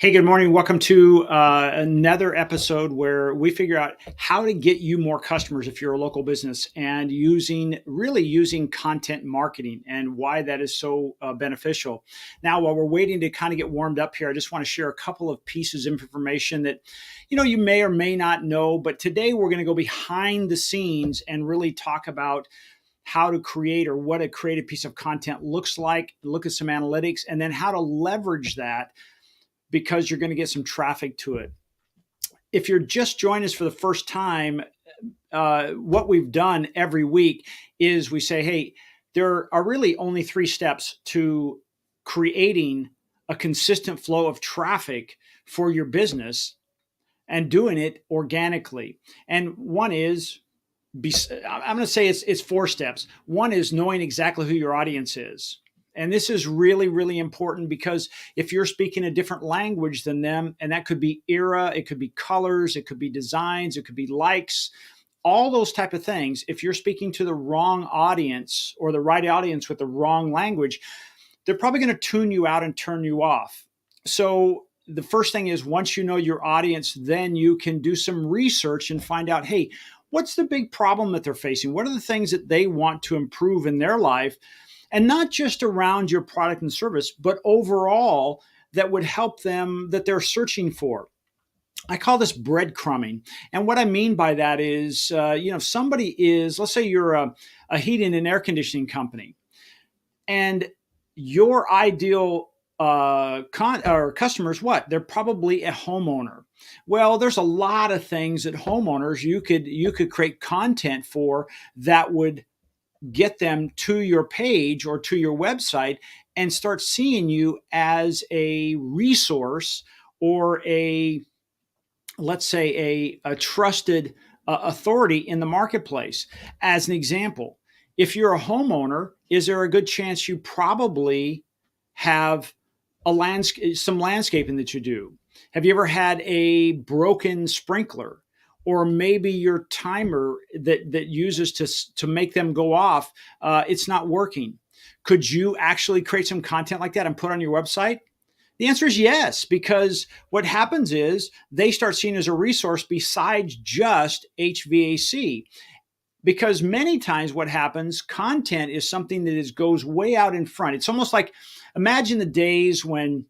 Hey, good morning. Welcome to another episode where we figure out how to get you more customers if you're a local business and using content marketing and why that is so beneficial. Now, while we're waiting to kind of get warmed up here, I just want to share a couple of pieces of information that you may or may not know. But today we're going to go behind the scenes and really talk about how to create or what a creative piece of content looks like, look at some analytics, and then how to leverage that because you're going to get some traffic to it. If you're just joining us for the first time, what we've done every week is we say, hey, there are really only three steps to creating a consistent flow of traffic for your business and doing it organically. And one is, I'm going to say it's four steps. One is knowing exactly who your audience is. And this is really, really important because if you're speaking a different language than them, and that could be era, it could be colors, it could be designs, it could be likes, all those type of things. If you're speaking to the wrong audience or the right audience with the wrong language, they're probably going to tune you out and turn you off. So the first thing is once you know your audience, then you can do some research and find out, hey, what's the big problem that they're facing? What are the things that they want to improve in their life? And not just around your product and service, but overall that would help them that they're searching for. I call this breadcrumbing. And what I mean by that is, if somebody is, let's say you're a heating and air conditioning company, and your ideal customers, what? They're probably a homeowner. Well, there's a lot of things that homeowners you could create content for that would get them to your page or to your website and start seeing you as a resource or let's say a trusted authority in the marketplace. As an example, if you're a homeowner, is there a good chance you probably have some landscaping that you do? Have you ever had a broken sprinkler? Or maybe your timer that uses to make them go off, it's not working. Could you actually create some content like that and put on your website? The answer is yes, because what happens is they start seen as a resource besides just HVAC. Because many times what happens, content is something that goes way out in front. It's almost like imagine the days when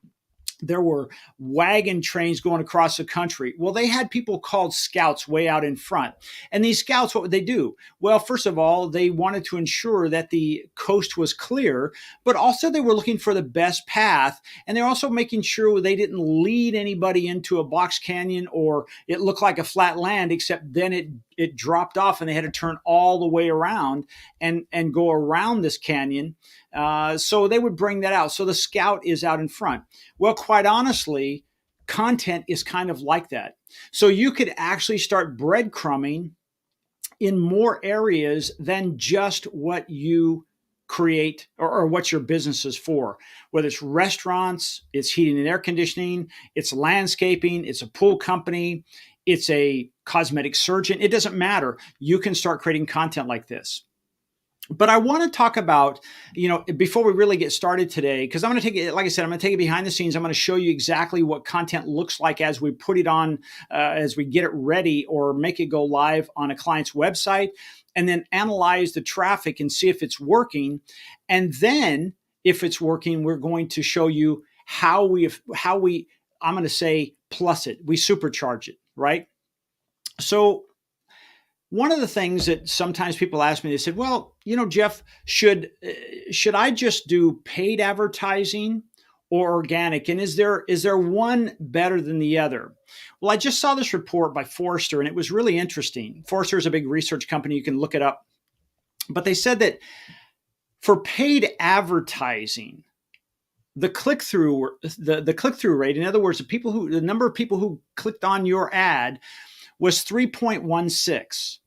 there were wagon trains going across the country. Well, they had people called scouts way out in front. And these scouts, what would they do? Well, first of all, they wanted to ensure that the coast was clear, but also they were looking for the best path. And they're also making sure they didn't lead anybody into a box canyon or it looked like a flat land, except then it dropped off and they had to turn all the way around and go around this canyon. So they would bring that out. So the scout is out in front. Well, quite honestly, content is kind of like that. So you could actually start breadcrumbing in more areas than just what you create or what your business is for. Whether it's restaurants, it's heating and air conditioning, it's landscaping, it's a pool company, it's a cosmetic surgeon. It doesn't matter. You can start creating content like this. But I want to talk about, before we really get started today, because I'm going to take it, like I said, I'm going to take it behind the scenes. I'm going to show you exactly what content looks like as we put it on, as we get it ready or make it go live on a client's website, and then analyze the traffic and see if it's working. And then if it's working, we're going to show you how we, I'm going to say, plus it, we supercharge it, right? So one of the things that sometimes people ask me, they said, well, Jeff, should I just do paid advertising or organic? And is there one better than the other? Well, I just saw this report by Forrester, and it was really interesting. Forrester is a big research company. You can look it up. But they said that for paid advertising, the click-through rate, in other words, the number of people who clicked on your ad was 3.16.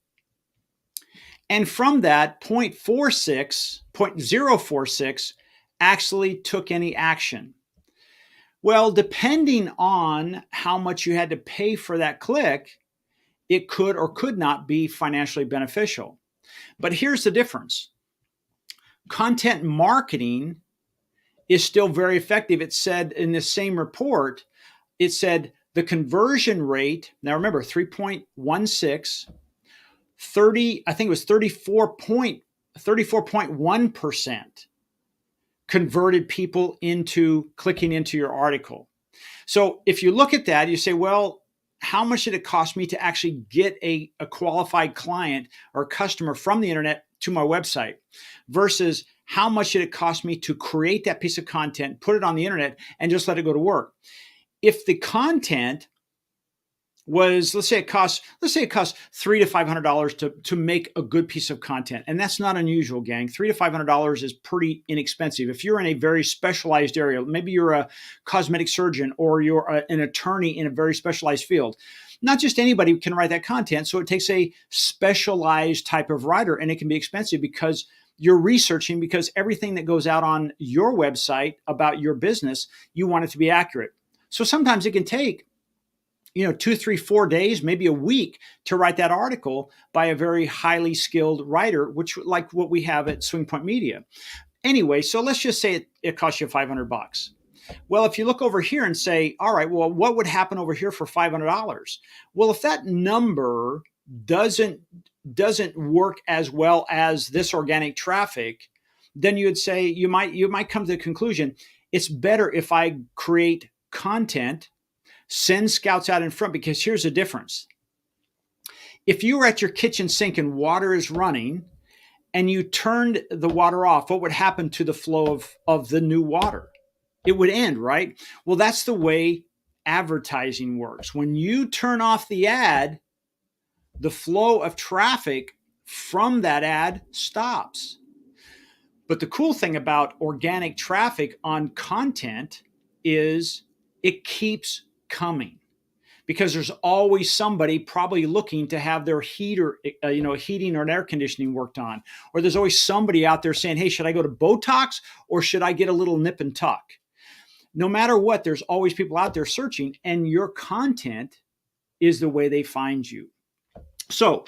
And from that, 0.46 actually took any action. Well, depending on how much you had to pay for that click, it could or could not be financially beneficial. But here's the difference. Content marketing is still very effective. It said in the same report, it said the conversion rate, now remember 3.16, 30, I think it was 34.1% converted people into clicking into your article. So if you look at that, you say, well, how much did it cost me to actually get a qualified client or customer from the internet to my website versus how much did it cost me to create that piece of content, put it on the internet, and just let it go to work? If the content was, let's say it costs $300 to $500 to make a good piece of content, and that's not unusual, gang. $300 to $500 is pretty inexpensive. If you're in a very specialized area, maybe you're a cosmetic surgeon or you're an attorney in a very specialized field. Not just anybody can write that content, so it takes a specialized type of writer, and it can be expensive because you're researching, because everything that goes out on your website about your business, you want it to be accurate. So sometimes it can take 2, 3, 4 days, maybe a week to write that article by a very highly skilled writer, which like what we have at SwingPoint Media. Anyway, so let's just say it costs you $500. Well, if you look over here and say, all right, well, what would happen over here for $500? Well, if that number doesn't work as well as this organic traffic, then you would say, you might come to the conclusion, it's better if I create content, send scouts out in front, because here's the difference. If you were at your kitchen sink and water is running and you turned the water off, what would happen to the flow of the new water? It would end, right? Well, that's the way advertising works. When you turn off the ad, the flow of traffic from that ad stops. But the cool thing about organic traffic on content is it keeps coming, because there's always somebody probably looking to have their heater, heating or an air conditioning worked on. Or there's always somebody out there saying, hey, should I go to Botox or should I get a little nip and tuck? No matter what, there's always people out there searching, and your content is the way they find you. So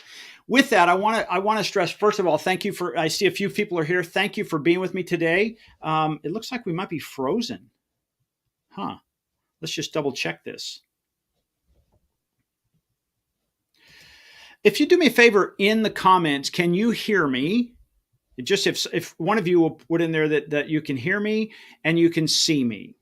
with that, I want to stress, first of all, thank you for, I see a few people are here. Thank you for being with me today. It looks like we might be frozen. Let's just double check this. If you do me a favor in the comments, can you hear me? Just if one of you will put in there that you can hear me and you can see me.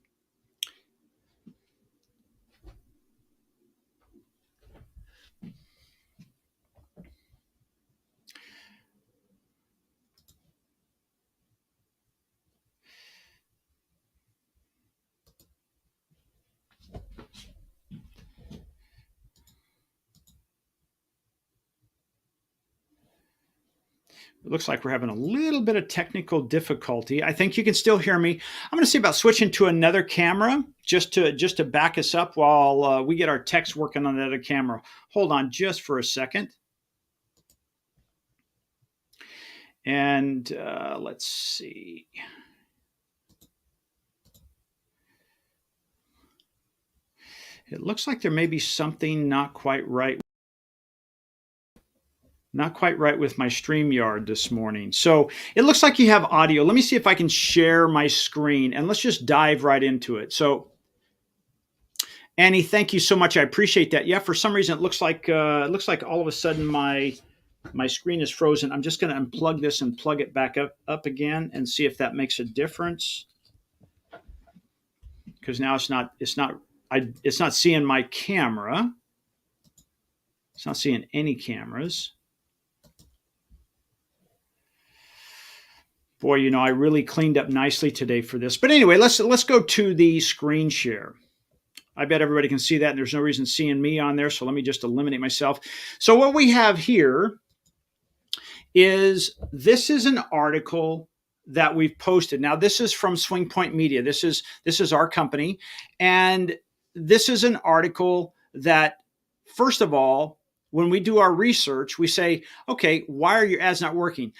It looks like we're having a little bit of technical difficulty. I think you can still hear me. I'm going to see about switching to another camera just to back us up while we get our techs working on that other camera. Hold on just for a second. And let's see. It looks like there may be something not quite right. Not quite right with my StreamYard this morning. So it looks like you have audio. Let me see if I can share my screen, and let's just dive right into it. So Annie, thank you so much. I appreciate that. Yeah, for some reason it looks like all of a sudden my screen is frozen. I'm just going to unplug this and plug it back up again and see if that makes a difference. Because now it's not seeing my camera. It's not seeing any cameras. Boy, I really cleaned up nicely today for this. But anyway, let's go to the screen share. I bet everybody can see that, and there's no reason seeing me on there, so let me just eliminate myself. So what we have here is, this is an article that we've posted. Now, this is from SwingPoint Media. This is our company, and this is an article that, first of all, when we do our research, we say, okay, why are your ads not working?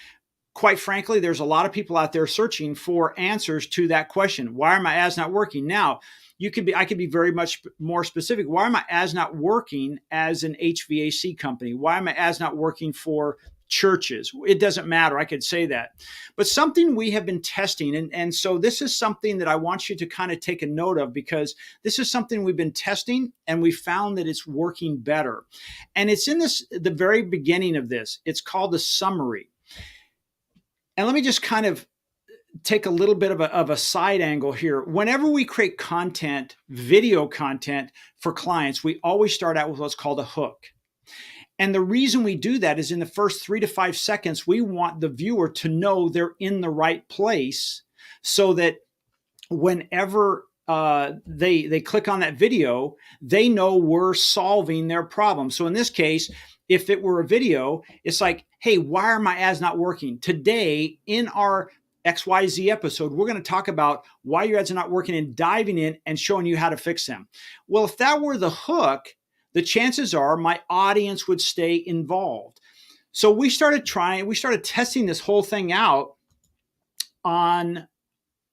Quite frankly, there's a lot of people out there searching for answers to that question. Why are my ads not working? Now, I could be very much more specific. Why are my ads not working as an HVAC company? Why are my ads not working for churches. It doesn't matter. I could say that. But something we have been testing, and so this is something that I want you to kind of take a note of, because this is something we've been testing and we found that it's working better. And it's in the very beginning of this. It's called the summary. And let me just kind of take a little bit of a side angle here. Whenever we create content, video content for clients, we always start out with what's called a hook. And the reason we do that is in the first 3 to 5 seconds, we want the viewer to know they're in the right place, so that whenever they click on that video, they know we're solving their problem. So in this case, if it were a video, it's like, hey, why are my ads not working? Today in our XYZ episode, we're going to talk about why your ads are not working and diving in and showing you how to fix them. Well, if that were the hook, the chances are my audience would stay involved. So we started testing this whole thing out on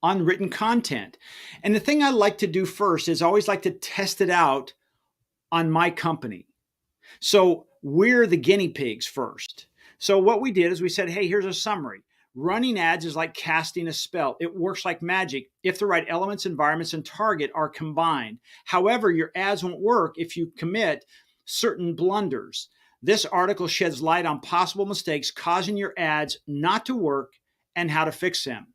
written content. And the thing I like to do first is I always like to test it out on my company. So we're the guinea pigs first. So what we did is we said, hey, here's a summary. Running ads is like casting a spell. It works like magic if the right elements, environments, and target are combined. However, your ads won't work if you commit certain blunders. This article sheds light on possible mistakes causing your ads not to work and how to fix them.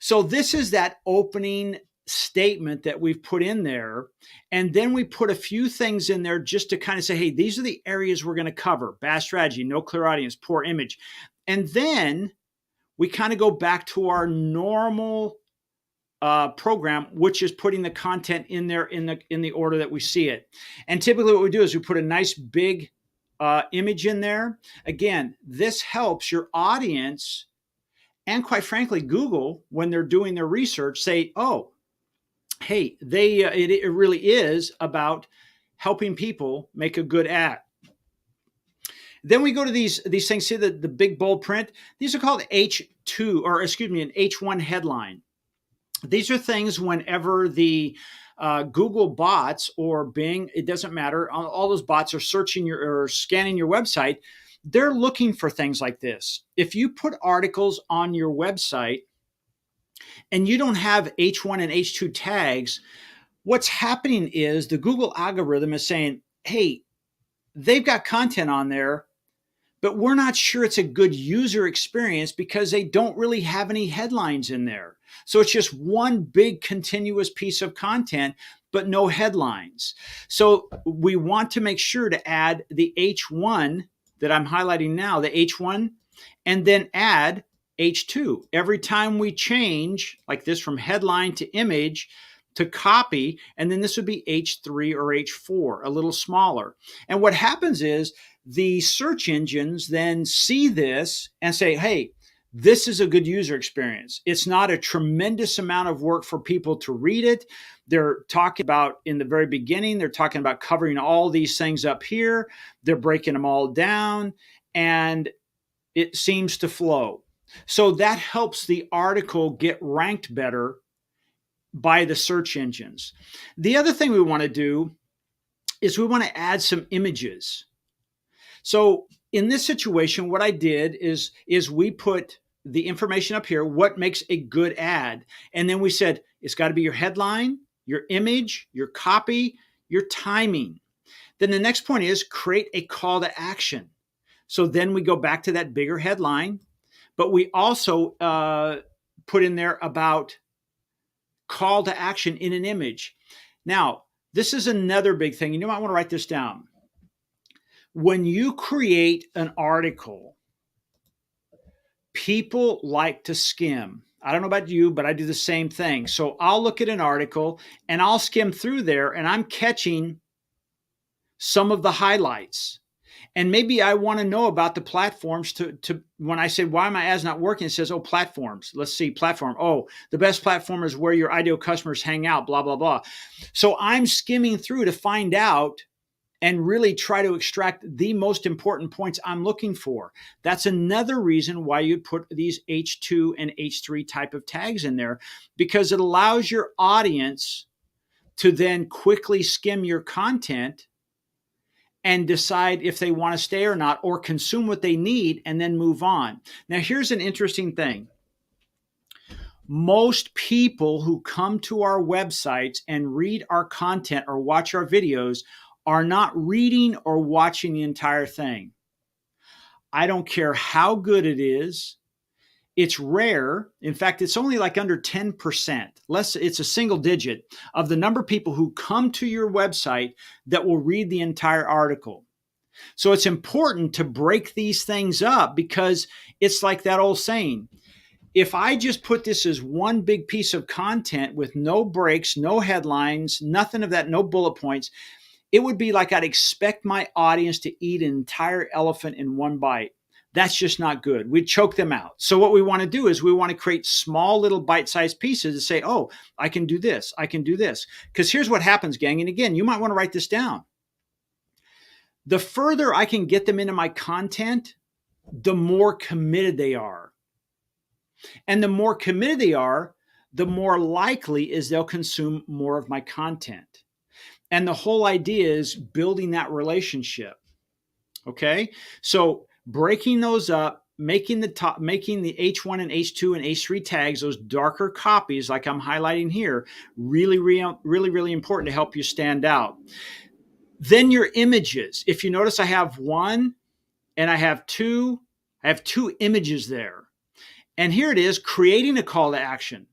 So this is that opening statement that we've put in there. And then we put a few things in there just to kind of say, hey, these are the areas we're going to cover. Bad strategy, no clear audience, poor image. And then we kind of go back to our normal program, which is putting the content in there in the order that we see it. And typically what we do is we put a nice big image in there. Again, this helps your audience and, quite frankly, Google, when they're doing their research, say, oh, hey, it really is about helping people make a good ad. Then we go to these things, see the big bold print? These are called H2, or excuse me, an H1 headline. These are things whenever the Google bots or Bing, it doesn't matter, all those bots are searching or scanning your website, they're looking for things like this. If you put articles on your website and you don't have H1 and H2 tags, what's happening is the Google algorithm is saying, hey, they've got content on there, but we're not sure it's a good user experience because they don't really have any headlines in there. So it's just one big continuous piece of content, but no headlines. So we want to make sure to add the H1 that I'm highlighting now, the H1, and then add H2. Every time we change like this from headline to image to copy, and then this would be H3 or H4, a little smaller. And what happens is the search engines then see this and say, hey, this is a good user experience. It's not a tremendous amount of work for people to read it. They're talking about, in the very beginning, they're talking about covering all these things up here. They're breaking them all down, and it seems to flow. So that helps the article get ranked better by the search engines. The other thing we want to do is we want to add some images. So in this situation, what I did is we put the information up here, what makes a good ad. And then we said, it's got to be your headline, your image, your copy, your timing. Then the next point is create a call to action. So then we go back to that bigger headline, but we also put in there about call to action in an image. Now, this is another big thing. You might want to write this down. When you create an article, people like to skim. I don't know about you, but I do the same thing. So I'll look at an article and I'll skim through there and I'm catching some of the highlights. And maybe I want to know about the platforms to when I say, why are my ads not working? It says, oh, platforms. Let's see, platform. Oh, the best platform is where your ideal customers hang out, blah, blah, blah. So I'm skimming through to find out and really try to extract the most important points I'm looking for. That's another reason why you'd put these H2 and H3 type of tags in there, because it allows your audience to then quickly skim your content and decide if they want to stay or not, or consume what they need and then move on. Now, here's an interesting thing. Most people who come to our websites and read our content or watch our videos are not reading or watching the entire thing. I don't care how good it is. It's rare. In fact, it's only like under 10%. It's a single digit of the number of people who come to your website that will read the entire article. So it's important to break these things up, because it's like that old saying. If I just put this as one big piece of content with no breaks, no headlines, nothing of that, no bullet points, it would be like I'd expect my audience to eat an entire elephant in one bite. That's just not good. We'd choke them out. So what we want to do is we want to create small little bite-sized pieces to say, oh, I can do this. I can do this. Because here's what happens, gang. And again, you might want to write this down. The further I can get them into my content, the more committed they are. And the more committed they are, the more likely is they'll consume more of my content. And the whole idea is building that relationship. Okay? So breaking those up, making the H1 and H2 and H3 tags, those darker copies like I'm highlighting here, really, really important to help you stand out. Then your images. If you notice, I have one and I have two images there. And here it is, creating a call to action.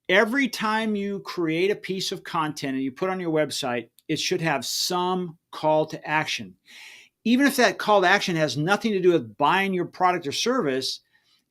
Every time you create a piece of content and you put on your website, it should have some call to action. Even if that call to action has nothing to do with buying your product or service,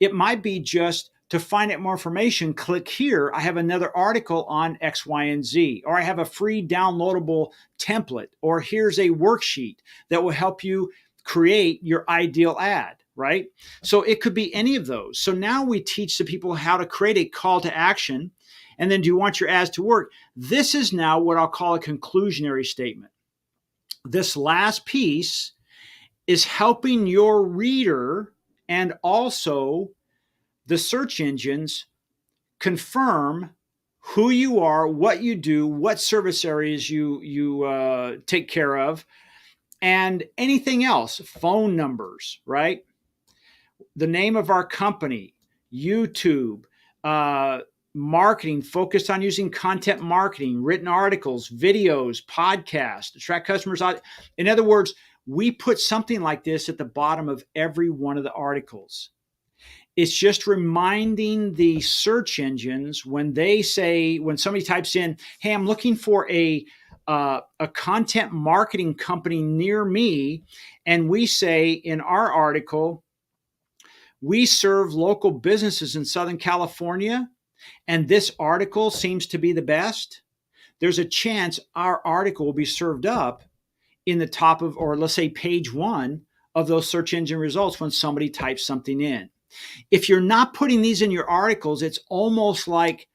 it might be just to find out more information, click here. I have another article on X, Y, and Z, or I have a free downloadable template, or here's a worksheet that will help you create your ideal ad, right? So it could be any of those. So now we teach the people how to create a call to action. And then, do you want your ads to work? This is now what I'll call a conclusionary statement. This last piece is helping your reader and also the search engines confirm who you are, what you do, what service areas you take care of, and anything else, phone numbers, right? The name of our company, YouTube, marketing, focused on using content marketing, written articles, videos, podcasts, attract customers out. In other words, we put something like this at the bottom of every one of the articles. It's just reminding the search engines when somebody types in, hey, I'm looking for a content marketing company near me. And we say in our article, we serve local businesses in Southern California, and this article seems to be the best. There's a chance our article will be served up in the top of, or let's say page 1 of those search engine results when somebody types something in. If you're not putting these in your articles, it's almost like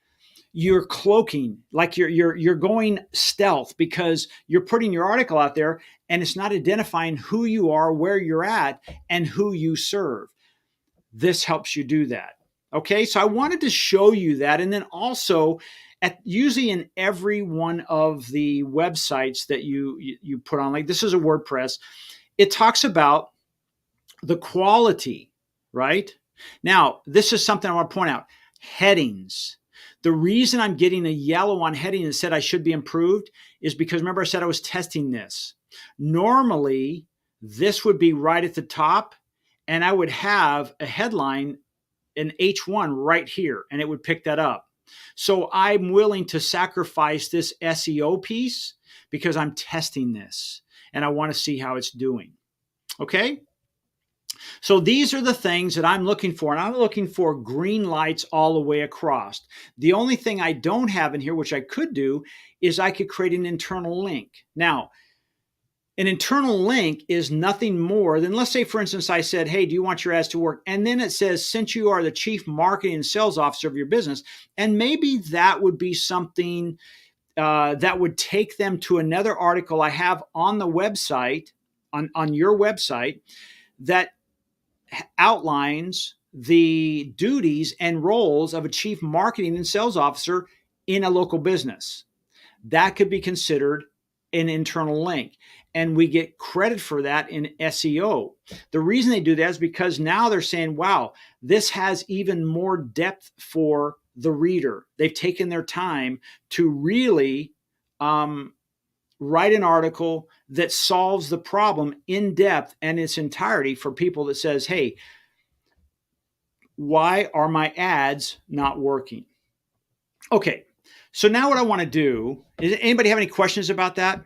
you're cloaking, like you're going stealth, because you're putting your article out there and it's not identifying who you are, where you're at, and who you serve. This helps you do that. Okay, so I wanted to show you that. And then also, usually in every one of the websites that you put on, like this is a WordPress, it talks about the quality, right? Now, this is something I want to point out. Headings. The reason I'm getting a yellow on heading and said I should be improved is because, remember I said I was testing this. Normally, this would be right at the top, and I would have a headline, an H1 right here, and it would pick that up. So I'm willing to sacrifice this SEO piece because I'm testing this and I want to see how it's doing. Okay? So these are the things that I'm looking for, and I'm looking for green lights all the way across. The only thing I don't have in here, which I could do, is I could create an internal link. Now, an internal link is nothing more than, let's say, for instance, I said, hey, do you want your ads to work? And then it says, since you are the chief marketing and sales officer of your business, and maybe that would be something that would take them to another article I have on the website, on your website, that outlines the duties and roles of a chief marketing and sales officer in a local business. That could be considered an internal link. and we get credit for that in SEO. The reason they do that is because now they're saying, wow, this has even more depth for the reader. They've taken their time to really write an article that solves the problem in depth and its entirety for people that says, hey, why are my ads not working? Okay, so now what I want to do is, anybody have any questions about that?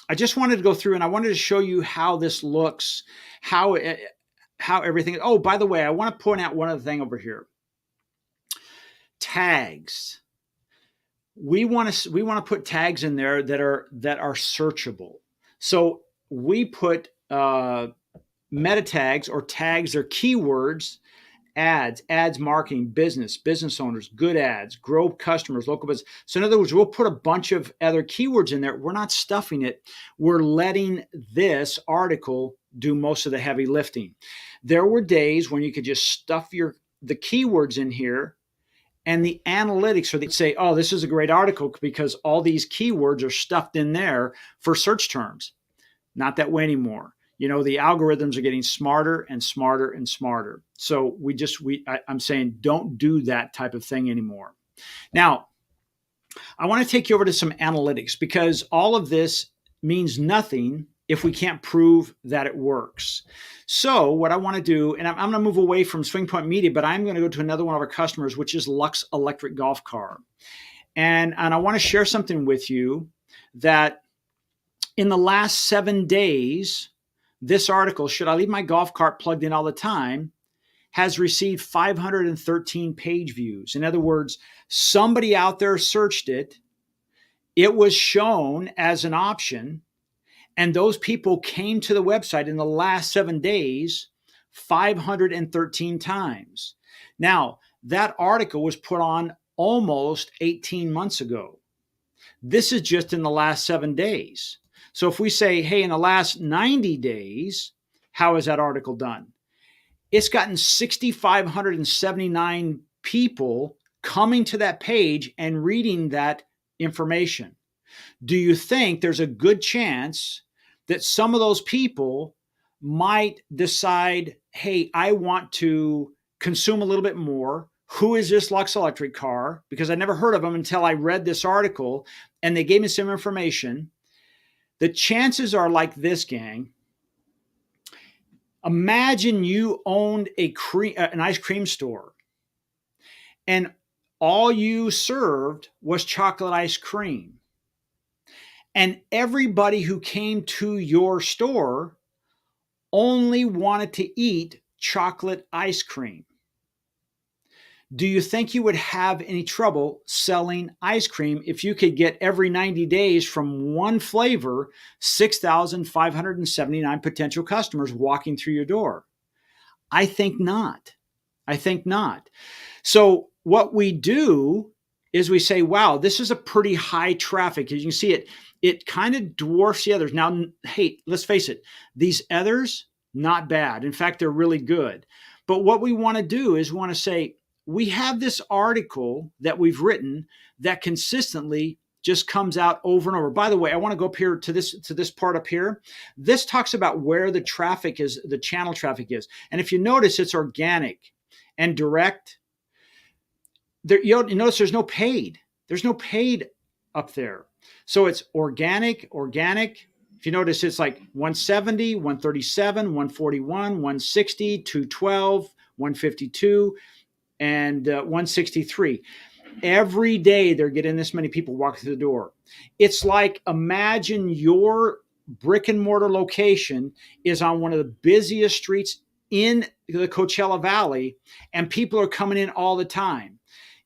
I just wanted to go through and I wanted to show you how this looks, how everything. Oh, by the way, I want to point out one other thing over here. Tags. We want to put tags in there that are searchable. So we put meta tags or tags or keywords. Ads marketing, business owners, good ads, grow customers, local business. So in other words, we'll put a bunch of other keywords in there. We're not stuffing it. We're letting this article do most of the heavy lifting. There were days when you could just stuff the keywords in here, and the analytics, or they'd say, oh, this is a great article because all these keywords are stuffed in there for search terms. Not that way anymore. The algorithms are getting smarter and smarter and smarter. So I'm saying don't do that type of thing anymore. Now, I want to take you over to some analytics, because all of this means nothing if we can't prove that it works. So what I want to do, and I'm going to move away from Swing Point Media, but I'm going to go to another one of our customers, which is Lux Electric Golf Car. And I want to share something with you that in the last 7 days, this article, Should I Leave My Golf Cart Plugged In All the Time?, has received 513 page views. In other words, somebody out there searched it. It was shown as an option, and those people came to the website in the last 7 days 513 times. Now, that article was put on almost 18 months ago. This is just in the last 7 days. So if we say, hey, in the last 90 days, how is that article done? It's gotten 6,579 people coming to that page and reading that information. Do you think there's a good chance that some of those people might decide, hey, I want to consume a little bit more? Who is this Lux Electric car? Because I never heard of them until I read this article and they gave me some information. The chances are like this, gang. Imagine you owned an ice cream store and all you served was chocolate ice cream. And everybody who came to your store only wanted to eat chocolate ice cream. Do you think you would have any trouble selling ice cream if you could get every 90 days from one flavor, 6,579 potential customers walking through your door? I think not. So what we do is we say, wow, this is a pretty high traffic. As you can see, it kind of dwarfs the others. Now, hey, let's face it, these others, not bad. In fact, they're really good. But what we want to do is we want to say, we have this article that we've written that consistently just comes out over and over. By the way, I want to go up here to this part up here. This talks about where the traffic is, the channel traffic is. And if you notice, it's organic and direct. There, you notice there's no paid. There's no paid up there. So it's organic. If you notice, it's like 170, 137, 141, 160, 212, 152. And 163. Every day they're getting this many people walking through the door. It's like, imagine your brick and mortar location is on one of the busiest streets in the Coachella Valley, and people are coming in all the time.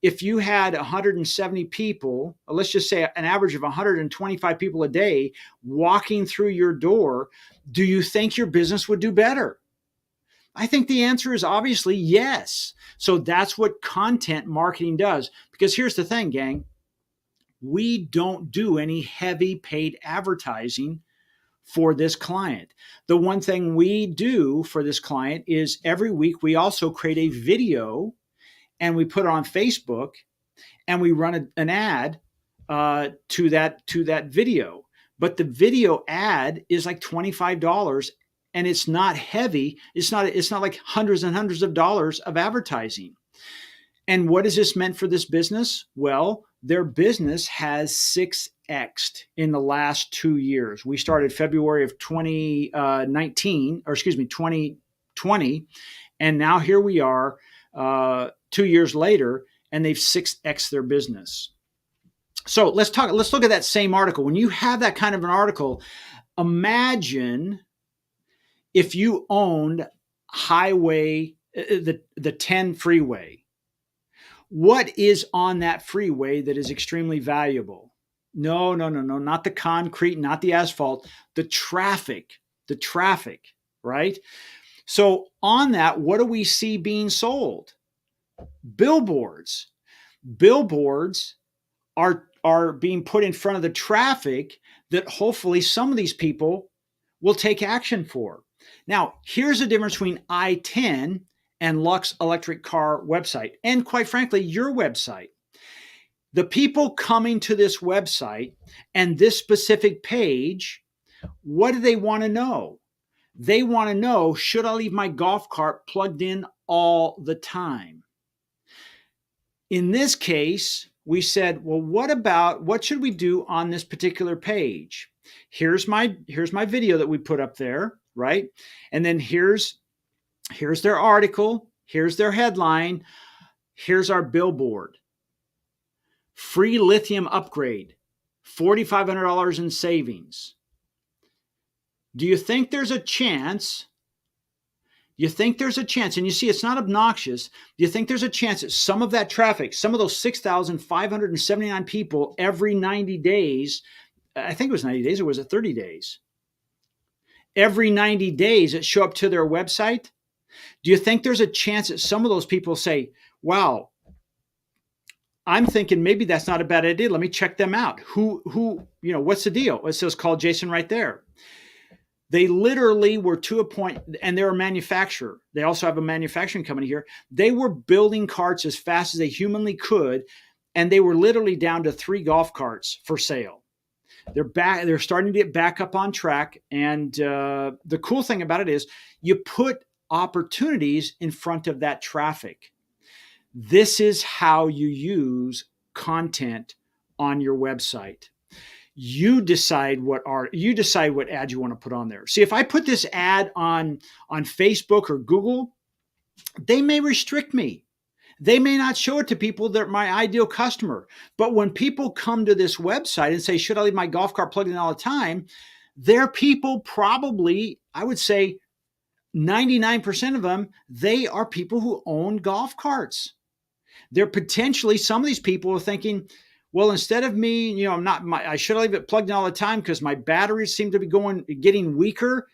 If you had 170 people, let's just say an average of 125 people a day walking through your door, do you think your business would do better? I think the answer is obviously yes. So that's what content marketing does. Because here's the thing, gang. We don't do any heavy paid advertising for this client. The one thing we do for this client is every week we also create a video and we put it on Facebook and we run an ad to that video. but the video ad is like $25, and it's not heavy. It's not like hundreds and hundreds of dollars of advertising. And what has this meant for this business? Well, their business has 6x'd in the last 2 years. We started February of 2019, or excuse me, 2020, and now here we are 2 years later, and they've 6x'd their business. So let's look at that same article. When you have that kind of an article, imagine if you owned the 10 freeway. What is on that freeway that is extremely valuable? No, not the concrete, not the asphalt, the traffic, right? So on that, what do we see being sold? Billboards. Billboards are being put in front of the traffic that hopefully some of these people will take action for. Now, here's the difference between I-10 and Lux Electric Car website, and quite frankly, your website. The people coming to this website and this specific page, what do they want to know? They want to know, should I leave my golf cart plugged in all the time? In this case, we said, well, what should we do on this particular page? Here's my video that we put up there, right? And then here's their article, here's their headline, here's our billboard. Free lithium upgrade, $4,500 in savings. Do you think there's a chance? You think there's a chance, and you see it's not obnoxious. Do you think there's a chance that some of that traffic, some of those 6,579 people every 90 days, I think it was 90 days, or was it 30 days? Every 90 days that show up to their website, do you think there's a chance that some of those people say, wow, I'm thinking maybe that's not a bad idea. Let me check them out. What's the deal? It says call Jason right there. They literally were to a point, and they're a manufacturer. They also have a manufacturing company here. They were building carts as fast as they humanly could, and they were literally down to 3 golf carts for sale. They're starting to get back up on track, and the cool thing about it is you put opportunities in front of that traffic. This is how you use content on your website. You decide what ad you want to put on there. See, if I put this ad on Facebook or Google, they may restrict me. They may not show it to people that are my ideal customer. But when people come to this website and say, should I leave my golf cart plugged in all the time? They're people, probably, I would say 99% of them, they are people who own golf carts. They're potentially, some of these people are thinking, well, instead of me, I should leave it plugged in all the time because my batteries seem to be getting weaker,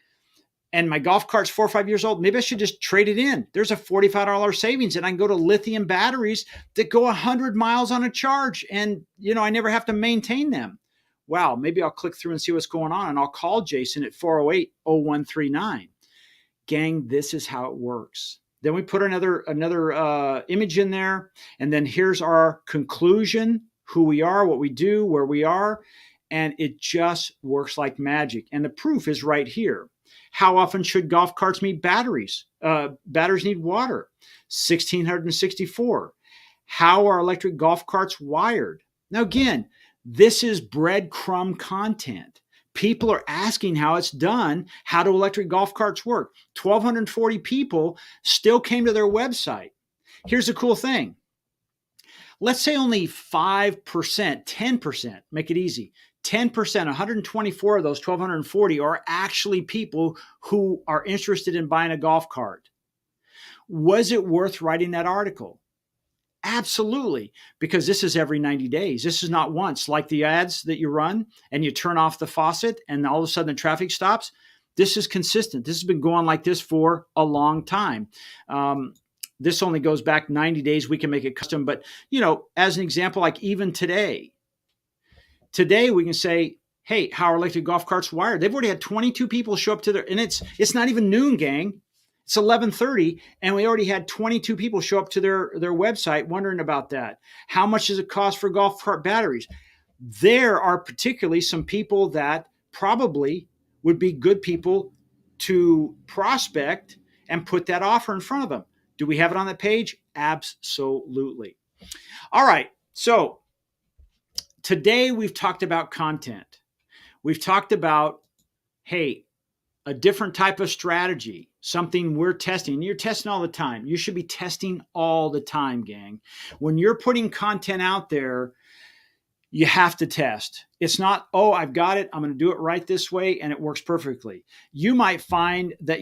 and my golf cart's 4 or 5 years old. Maybe I should just trade it in. There's a $45 savings, and I can go to lithium batteries that go 100 miles on a charge, and I never have to maintain them. Wow, maybe I'll click through and see what's going on, and I'll call Jason at 408-0139. Gang, this is how it works. Then we put another image in there, and then here's our conclusion: who we are, what we do, where we are, and it just works like magic. And the proof is right here. How often should golf carts need batteries? Batteries need water. 1,664. How are electric golf carts wired? Now, again, this is breadcrumb content. People are asking how it's done. How do electric golf carts work? 1,240 people still came to their website. Here's the cool thing. Let's say only 5%, 10%, make it easy. 10%, 124 of those 1,240 are actually people who are interested in buying a golf cart. Was it worth writing that article? Absolutely, because this is every 90 days. This is not once, like the ads that you run and you turn off the faucet and all of a sudden the traffic stops. This is consistent. This has been going like this for a long time. This only goes back 90 days. We can make it custom. But, as an example, like even today we can say, hey, how are electric golf carts wired? They've already had 22 people show up to their, and it's not even noon, gang. It's 11:30, and we already had 22 people show up to their website wondering about that. How much does it cost for golf cart batteries? There are particularly some people that probably would be good people to prospect and put that offer in front of them. Do we have it on the page? Absolutely. All right. So today we've talked about content. We've talked about, hey, a different type of strategy, something we're testing. You're testing all the time. You should be testing all the time, gang. When you're putting content out there, you have to test. It's not, oh, I've got it. I'm going to do it right this way and it works perfectly. You might find that,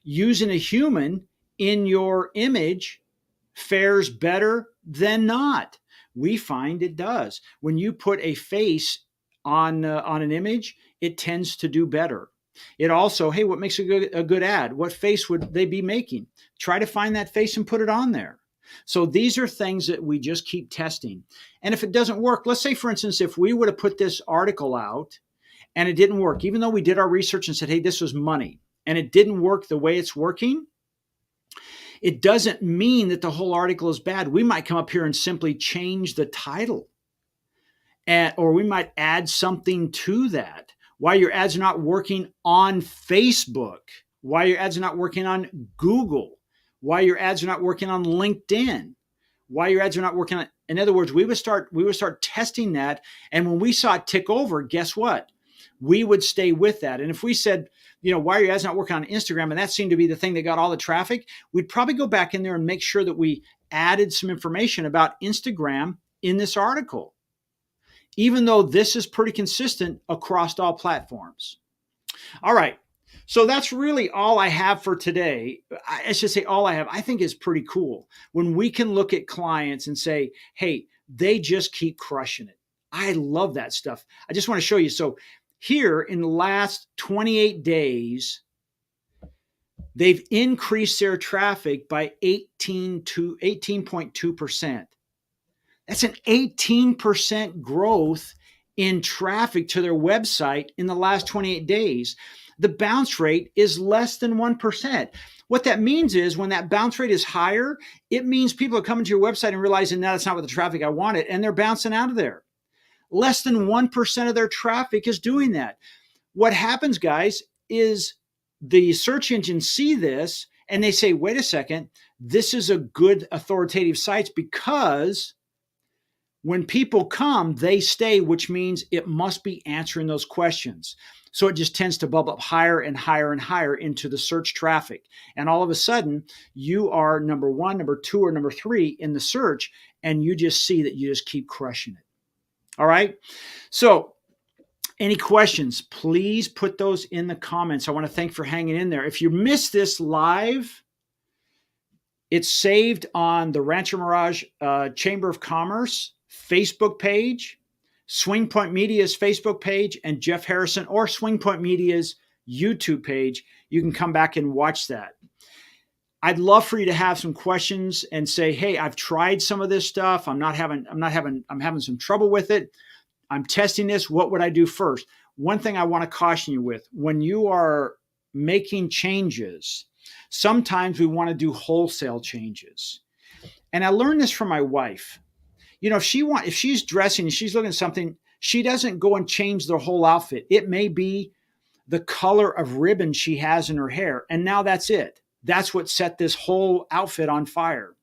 using a human in your image fares better than not. We find it does. When you put a face on an image, it tends to do better. It also, hey, what makes a good ad? What face would they be making? Try to find that face and put it on there. So these are things that we just keep testing. And if it doesn't work, let's say, for instance, if we would have put this article out and it didn't work, even though we did our research and said, hey, this was money, and it didn't work the way it's working, it doesn't mean that the whole article is bad. We might come up here and simply change the title, or we might add something to that. Why your ads are not working on Facebook, why your ads are not working on Google, why your ads are not working on LinkedIn, why your ads are not working on. In other words, we would start testing that. And when we saw it tick over, guess what? We would stay with that. And if we said, why are your ads not working on Instagram? And that seemed to be the thing that got all the traffic. We'd probably go back in there and make sure that we added some information about Instagram in this article, even though this is pretty consistent across all platforms. All right. So that's really all I have for today. I should say all I have. I think is pretty cool when we can look at clients and say, hey, they just keep crushing it. I love that stuff. I just want to show you. So here in the last 28 days, they've increased their traffic by 18.2%. That's an 18% growth in traffic to their website in the last 28 days. The bounce rate is less than 1%. What that means is when that bounce rate is higher, it means people are coming to your website and realizing, no, that's not what the traffic I wanted, and they're bouncing out of there. Less than 1% of their traffic is doing that. What happens, guys, is the search engines see this and they say, wait a second, this is a good authoritative site, because when people come, they stay, which means it must be answering those questions. So it just tends to bubble up higher and higher and higher into the search traffic. And all of a sudden, you are number one, number two, or number three in the search, and you just see that you just keep crushing it. All right. So any questions, please put those in the comments. I want to thank you for hanging in there. If you missed this live, it's saved on the Rancho Mirage Chamber of Commerce Facebook page, Swing Point Media's Facebook page, and Jeff Harrison or Swing Point Media's YouTube page. You can come back and watch that. I'd love for you to have some questions and say, hey, I've tried some of this stuff. I'm having some trouble with it. I'm testing this. What would I do first? One thing I want to caution you with, when you are making changes, sometimes we want to do wholesale changes. And I learned this from my wife. If she's dressing and she's looking at something, she doesn't go and change the whole outfit. It may be the color of ribbon she has in her hair. And now that's it. That's what set this whole outfit on fire.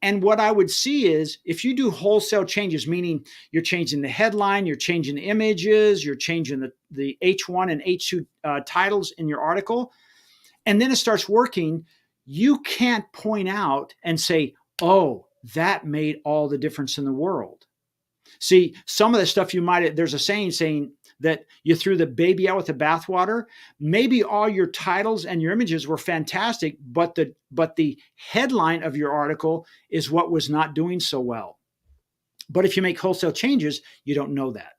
And what I would see is if you do wholesale changes, meaning you're changing the headline, you're changing the images, you're changing the H1 and H2 titles in your article, and then it starts working, you can't point out and say, oh, that made all the difference in the world. See, some of the stuff there's a saying that you threw the baby out with the bathwater. Maybe all your titles and your images were fantastic, but the headline of your article is what was not doing so well. But if you make wholesale changes, you don't know that.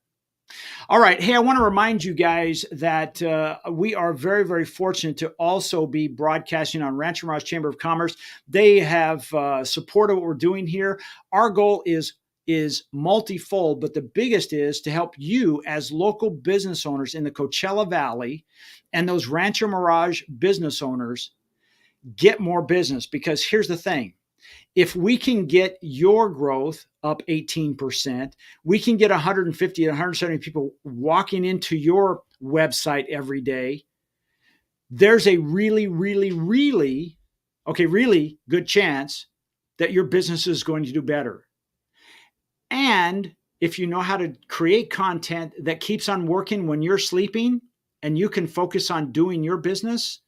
All right. Hey, I want to remind you guys that we are very, very fortunate to also be broadcasting on Rancho Mirage Chamber of Commerce. They have supported what we're doing here. Our goal is multifold, but the biggest is to help you as local business owners in the Coachella Valley and those Rancho Mirage business owners get more business. Because here's the thing. If we can get your growth up 18%, we can get 150 to 170 people walking into your website every day. There's a really, really, really, really good chance that your business is going to do better. And if you know how to create content that keeps on working when you're sleeping and you can focus on doing your business,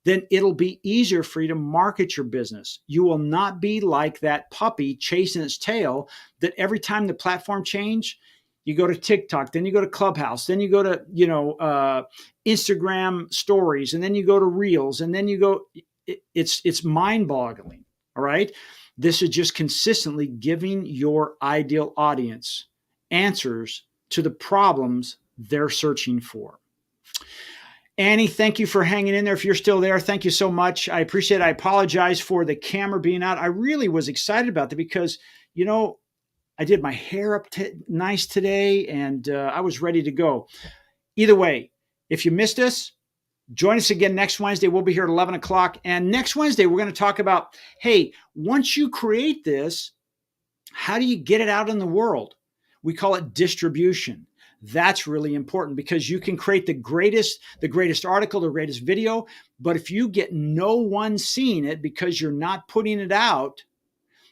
then it'll be easier for you to market your business. You will not be like that puppy chasing its tail that every time the platform change, you go to TikTok, then you go to Clubhouse, then you go to, Instagram stories, and then you go to Reels, and then you go, it's mind boggling. All right. This is just consistently giving your ideal audience answers to the problems they're searching for. Annie, thank you for hanging in there. If you're still there, thank you so much. I appreciate it. I apologize for the camera being out. I really was excited about that because, I did my hair up nice today and I was ready to go. Either way, if you missed us, join us again next Wednesday. We'll be here at 11 o'clock. And next Wednesday, we're going to talk about, hey, once you create this, how do you get it out in the world? We call it distribution. That's really important because you can create the greatest article, the greatest video, but if you get no one seeing it because you're not putting it out,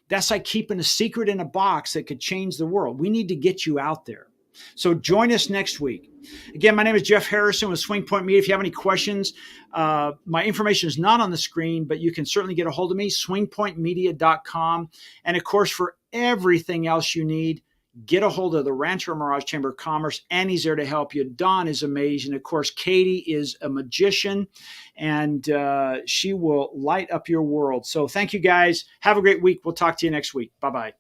that's like keeping a secret in a box that could change the world. We need to get you out there. So join us next week. Again, my name is Jeff Harrison with Swing Point Media. If you have any questions, my information is not on the screen, but you can certainly get a hold of me, swingpointmedia.com. And of course, for everything else you need, get a hold of the Rancho Mirage Chamber of Commerce. Annie's there to help you. Don is amazing. Of course, Katie is a magician, and she will light up your world. So thank you, guys. Have a great week. We'll talk to you next week. Bye-bye.